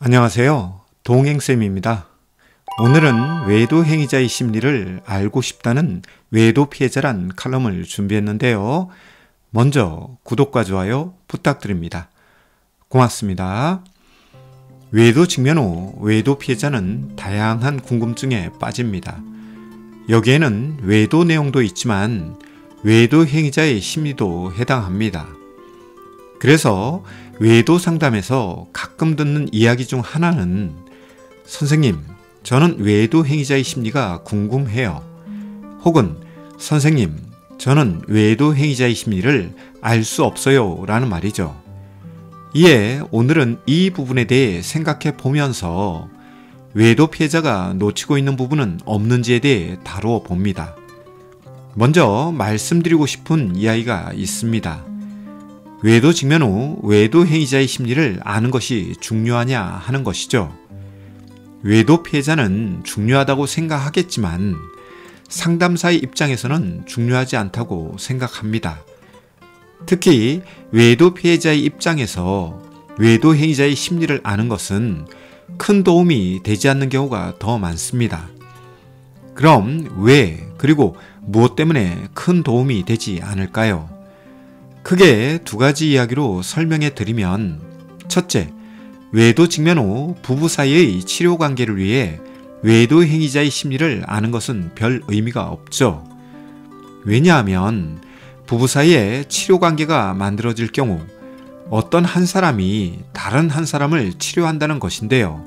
안녕하세요. 동행쌤입니다. 오늘은 외도 행위자의 심리를 알고 싶다는 외도 피해자란 칼럼을 준비했는데요. 먼저 구독과 좋아요 부탁드립니다. 고맙습니다. 외도 직면 후 외도 피해자는 다양한 궁금증에 빠집니다. 여기에는 외도 내용도 있지만 외도 행위자의 심리도 해당합니다. 그래서 외도 상담에서 가끔 듣는 이야기 중 하나는 선생님, 저는 외도 행위자의 심리가 궁금해요. 혹은 선생님, 저는 외도 행위자의 심리를 알 수 없어요 라는 말이죠. 이에 오늘은 이 부분에 대해 생각해 보면서 외도 피해자가 놓치고 있는 부분은 없는지에 대해 다루어 봅니다. 먼저 말씀드리고 싶은 이야기가 있습니다. 외도 직면 후 외도 행위자의 심리를 아는 것이 중요하냐 하는 것이죠. 외도 피해자는 중요하다고 생각하겠지만 상담사의 입장에서는 중요하지 않다고 생각합니다. 특히 외도 피해자의 입장에서 외도 행위자의 심리를 아는 것은 큰 도움이 되지 않는 경우가 더 많습니다. 그럼 왜 그리고 무엇 때문에 큰 도움이 되지 않을까요? 크게 두 가지 이야기로 설명해 드리면, 첫째, 외도 직면 후 부부 사이의 치료 관계를 위해 외도 행위자의 심리를 아는 것은 별 의미가 없죠. 왜냐하면 부부 사이에 치료 관계가 만들어질 경우 어떤 한 사람이 다른 한 사람을 치료한다는 것인데요.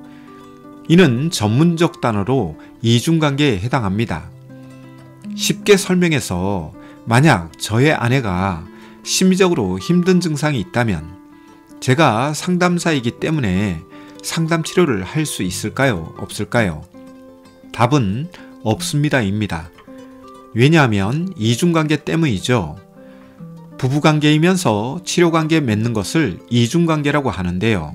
이는 전문적 단어로 이중관계에 해당합니다. 쉽게 설명해서 만약 저의 아내가 심리적으로 힘든 증상이 있다면 제가 상담사이기 때문에 상담 치료를 할 수 있을까요? 없을까요? 답은 없습니다입니다. 왜냐하면 이중관계 때문이죠. 부부관계이면서 치료관계에 맺는 것을 이중관계라고 하는데요.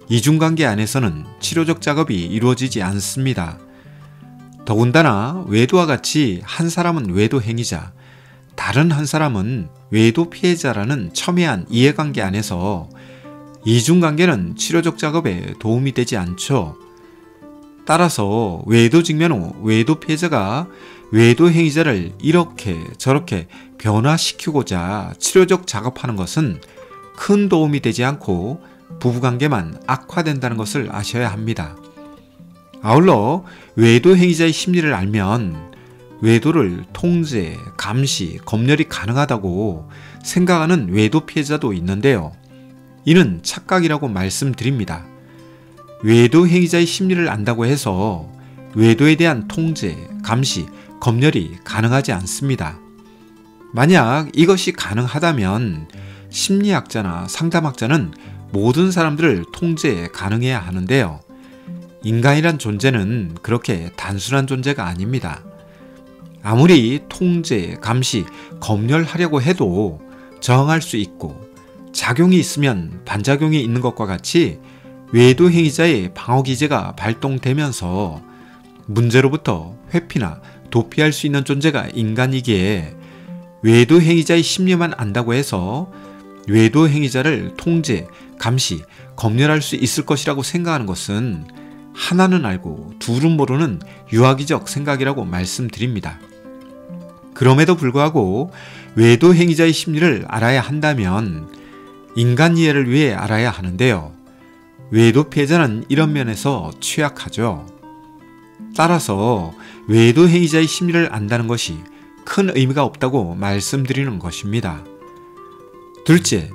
이중관계 안에서는 치료적 작업이 이루어지지 않습니다. 더군다나 외도와 같이 한 사람은 외도 행위자, 다른 한 사람은 외도 피해자라는 첨예한 이해관계 안에서 이중관계는 치료적 작업에 도움이 되지 않죠. 따라서 외도 직면 후 외도 피해자가 외도 행위자를 이렇게 저렇게 변화시키고자 치료적 작업하는 것은 큰 도움이 되지 않고 부부관계만 악화된다는 것을 아셔야 합니다. 아울러 외도 행위자의 심리를 알면 외도를 통제, 감시, 검열이 가능하다고 생각하는 외도 피해자도 있는데요. 이는 착각이라고 말씀드립니다. 외도 행위자의 심리를 안다고 해서 외도에 대한 통제, 감시, 검열이 가능하지 않습니다. 만약 이것이 가능하다면 심리학자나 상담학자는 모든 사람들을 통제 가능해야 하는데요. 인간이란 존재는 그렇게 단순한 존재가 아닙니다. 아무리 통제, 감시, 검열하려고 해도 저항할 수 있고 작용이 있으면 반작용이 있는 것과 같이 외도 행위자의 방어기제가 발동되면서 문제로부터 회피나 도피할 수 있는 존재가 인간이기에 외도 행위자의 심리만 안다고 해서 외도 행위자를 통제, 감시, 검열할 수 있을 것이라고 생각하는 것은 하나는 알고 둘은 모르는 유아기적 생각이라고 말씀드립니다. 그럼에도 불구하고 외도 행위자의 심리를 알아야 한다면 인간 이해를 위해 알아야 하는데요. 외도 피해자는 이런 면에서 취약하죠. 따라서 외도 행위자의 심리를 안다는 것이 큰 의미가 없다고 말씀드리는 것입니다. 둘째,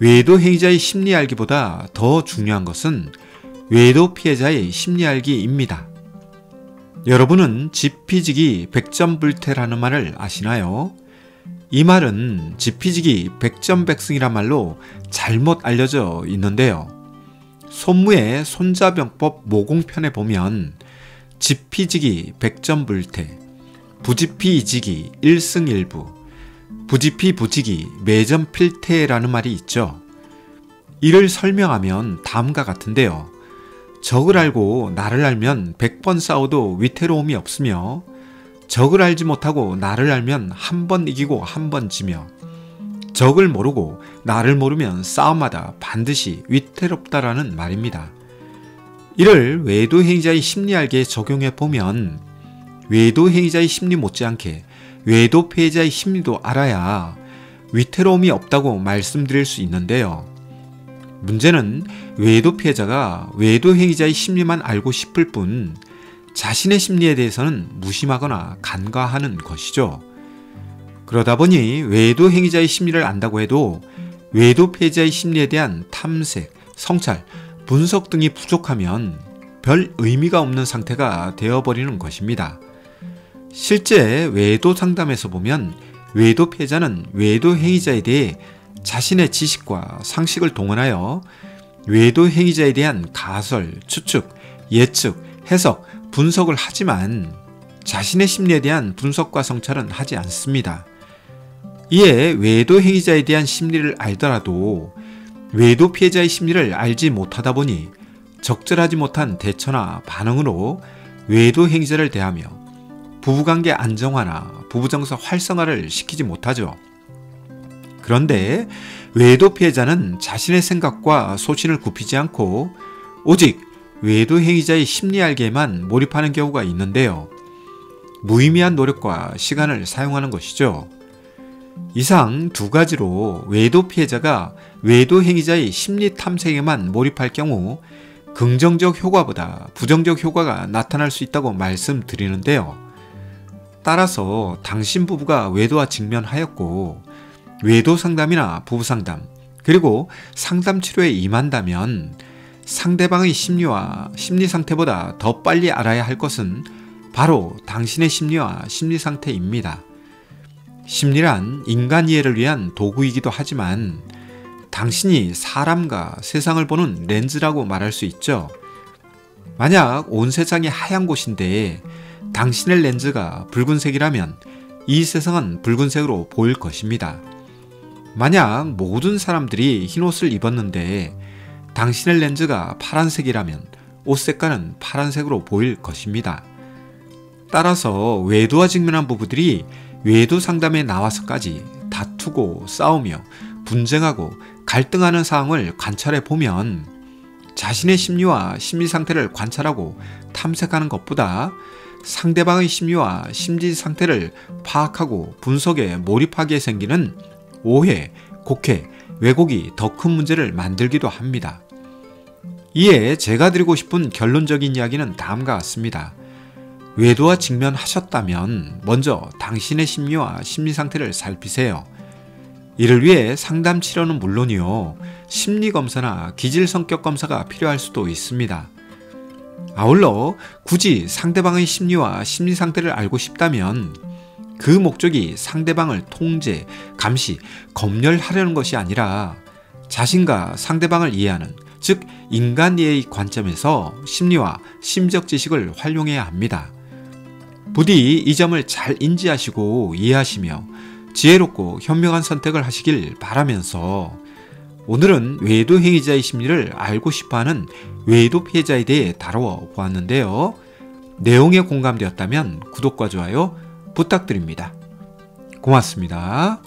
외도 행위자의 심리 알기보다 더 중요한 것은 외도 피해자의 심리 알기입니다. 여러분은 지피지기 백전불태라는 말을 아시나요? 이 말은 지피지기 백전백승이란 말로 잘못 알려져 있는데요. 손무의 손자병법 모공편에 보면 지피지기 백전불태, 부지피이지기 일승일부, 부지피부지기 매전필태라는 말이 있죠. 이를 설명하면 다음과 같은데요. 적을 알고 나를 알면 100번 싸워도 위태로움이 없으며 적을 알지 못하고 나를 알면 한 번 이기고 한 번 지며 적을 모르고 나를 모르면 싸움마다 반드시 위태롭다라는 말입니다. 이를 외도 행위자의 심리알기에 적용해 보면 외도 행위자의 심리 못지않게 외도 피해자의 심리도 알아야 위태로움이 없다고 말씀드릴 수 있는데요. 문제는 외도 피해자가 외도 행위자의 심리만 알고 싶을 뿐 자신의 심리에 대해서는 무심하거나 간과하는 것이죠. 그러다 보니 외도 행위자의 심리를 안다고 해도 외도 피해자의 심리에 대한 탐색, 성찰, 분석 등이 부족하면 별 의미가 없는 상태가 되어버리는 것입니다. 실제 외도 상담에서 보면 외도 피해자는 외도 행위자에 대해 자신의 지식과 상식을 동원하여 외도 행위자에 대한 가설, 추측, 예측, 해석, 분석을 하지만 자신의 심리에 대한 분석과 성찰은 하지 않습니다. 이에 외도 행위자에 대한 심리를 알더라도 외도 피해자의 심리를 알지 못하다 보니 적절하지 못한 대처나 반응으로 외도 행위자를 대하며 부부관계 안정화나 부부정서 활성화를 시키지 못하죠. 그런데 외도 피해자는 자신의 생각과 소신을 굽히지 않고 오직 외도 행위자의 심리 알기에만 몰입하는 경우가 있는데요. 무의미한 노력과 시간을 사용하는 것이죠. 이상 두 가지로 외도 피해자가 외도 행위자의 심리 탐색에만 몰입할 경우 긍정적 효과보다 부정적 효과가 나타날 수 있다고 말씀드리는데요. 따라서 당신 부부가 외도와 직면하였고 외도 상담이나 부부 상담 그리고 상담 치료에 임한다면 상대방의 심리와 심리 상태보다 더 빨리 알아야 할 것은 바로 당신의 심리와 심리 상태입니다. 심리란 인간 이해를 위한 도구이기도 하지만 당신이 사람과 세상을 보는 렌즈라고 말할 수 있죠. 만약 온 세상이 하얀 곳인데 당신의 렌즈가 붉은색이라면 이 세상은 붉은색으로 보일 것입니다. 만약 모든 사람들이 흰옷을 입었는데 당신의 렌즈가 파란색이라면 옷 색깔은 파란색으로 보일 것입니다. 따라서 외도와 직면한 부부들이 외도 상담에 나와서까지 다투고 싸우며 분쟁하고 갈등하는 상황을 관찰해 보면 자신의 심리와 심리 상태를 관찰하고 탐색하는 것보다 상대방의 심리와 심리 상태를 파악하고 분석에 몰입하기에 생기는 오해, 곡해, 왜곡이 더 큰 문제를 만들기도 합니다. 이에 제가 드리고 싶은 결론적인 이야기는 다음과 같습니다. 외도와 직면하셨다면 먼저 당신의 심리와 심리 상태를 살피세요. 이를 위해 상담 치료는 물론이요, 심리검사나 기질성격검사가 필요할 수도 있습니다. 아울러 굳이 상대방의 심리와 심리 상태를 알고 싶다면 그 목적이 상대방을 통제, 감시, 검열하려는 것이 아니라 자신과 상대방을 이해하는, 즉 인간 이해의 관점에서 심리와 심적 지식을 활용해야 합니다. 부디 이 점을 잘 인지하시고 이해하시며 지혜롭고 현명한 선택을 하시길 바라면서 오늘은 외도 행위자의 심리를 알고 싶어하는 외도 피해자에 대해 다루어 보았는데요. 내용에 공감되었다면 구독과 좋아요 부탁드립니다. 고맙습니다.